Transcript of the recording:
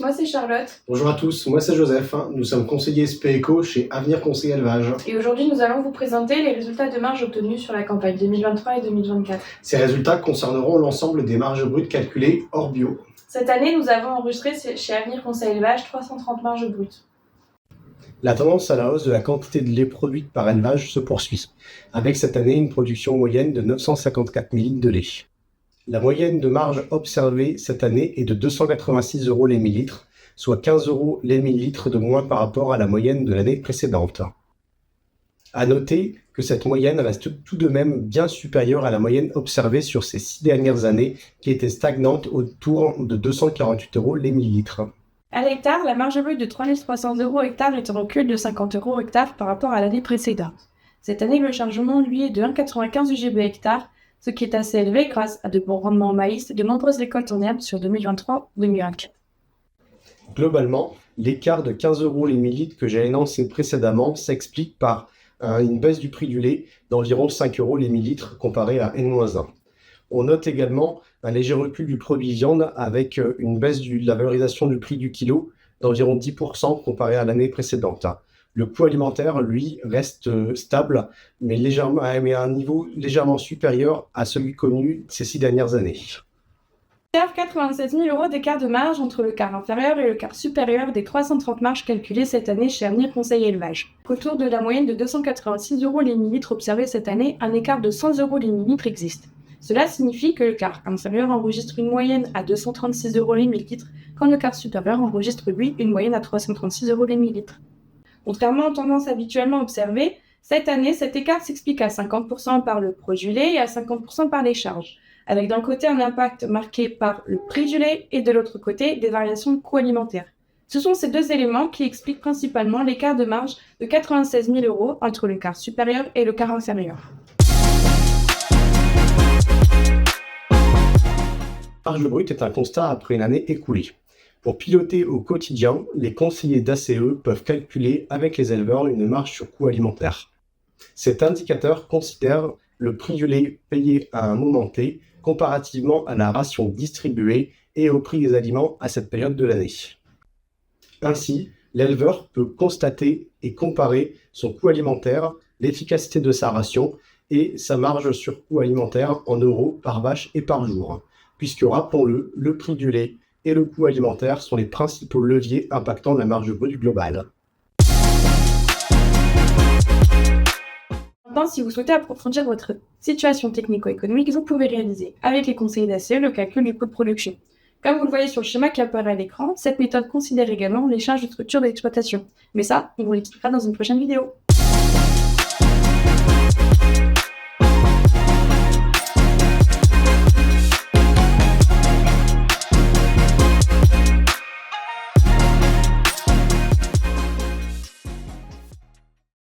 moi c'est Charlotte. Bonjour à tous, moi c'est Joseph, nous sommes conseillers SPECO chez Avenir Conseil Élevage. Et aujourd'hui nous allons vous présenter les résultats de marge obtenus sur la campagne 2023 et 2024. Ces résultats concerneront l'ensemble des marges brutes calculées hors bio. Cette année nous avons enregistré chez Avenir Conseil Élevage 330 marges brutes. La tendance à la hausse de la quantité de lait produite par élevage se poursuit, avec cette année une production moyenne de 954 000 litres de lait. La moyenne de marge observée cette année est de 286 € les millilitres, soit 15 € les millilitres de moins par rapport à la moyenne de l'année précédente. À noter que cette moyenne reste tout de même bien supérieure à la moyenne observée sur ces 6 dernières années, qui était stagnante autour de 248 € les millilitres. À l'hectare, la marge brute de 3 300 € hectare est en recul de 50 € hectare par rapport à l'année précédente. Cette année, le chargement, lui, est de 1,95 GB hectare, ce qui est assez élevé grâce à de bons rendements en maïs et de nombreuses récoltes en herbe sur 2023-2024. Globalement, l'écart de 15 € les millilitres que j'ai énoncé précédemment s'explique par une baisse du prix du lait d'environ 5 € les millilitres comparé à N-1. On note également un léger recul du produit viande avec une baisse de la valorisation du prix du kilo d'environ 10% comparé à l'année précédente. Le coût alimentaire, lui, reste stable, mais à un niveau légèrement supérieur à celui connu ces 6 dernières années. On observe 96 000 € d'écart de marge entre le quart inférieur et le quart supérieur des 330 marges calculées cette année chez Avenir Conseil Élevage. Autour de la moyenne de 286 € les millilitres observée cette année, un écart de 100 € les millilitres existe. Cela signifie que le quart inférieur enregistre une moyenne à 236 € les millilitres, quand le quart supérieur enregistre lui une moyenne à 336 € les millilitres. Contrairement aux tendances habituellement observées, cette année, cet écart s'explique à 50% par le produit du lait et à 50% par les charges, avec d'un côté un impact marqué par le prix du lait et de l'autre côté des variations de coûts alimentaires. Ce sont ces deux éléments qui expliquent principalement l'écart de marge de 96 000 € entre le quart supérieur et le quart inférieur. La marge brute est un constat après une année écoulée. Pour piloter au quotidien, les conseillers d'ACE peuvent calculer avec les éleveurs une marge sur coût alimentaire. Cet indicateur considère le prix du lait payé à un moment T comparativement à la ration distribuée et au prix des aliments à cette période de l'année. Ainsi, l'éleveur peut constater et comparer son coût alimentaire, l'efficacité de sa ration et sa marge sur coût alimentaire en euros par vache et par jour, puisque, rappelons-le, le prix du lait et le coût alimentaire sont les principaux leviers impactant la marge brute globale. Maintenant, si vous souhaitez approfondir votre situation technico-économique, vous pouvez réaliser avec les conseillers d'ACE le calcul du coût de production. Comme vous le voyez sur le schéma qui apparaît à l'écran, cette méthode considère également les charges de structure d'exploitation. Mais ça, on vous l'expliquera dans une prochaine vidéo.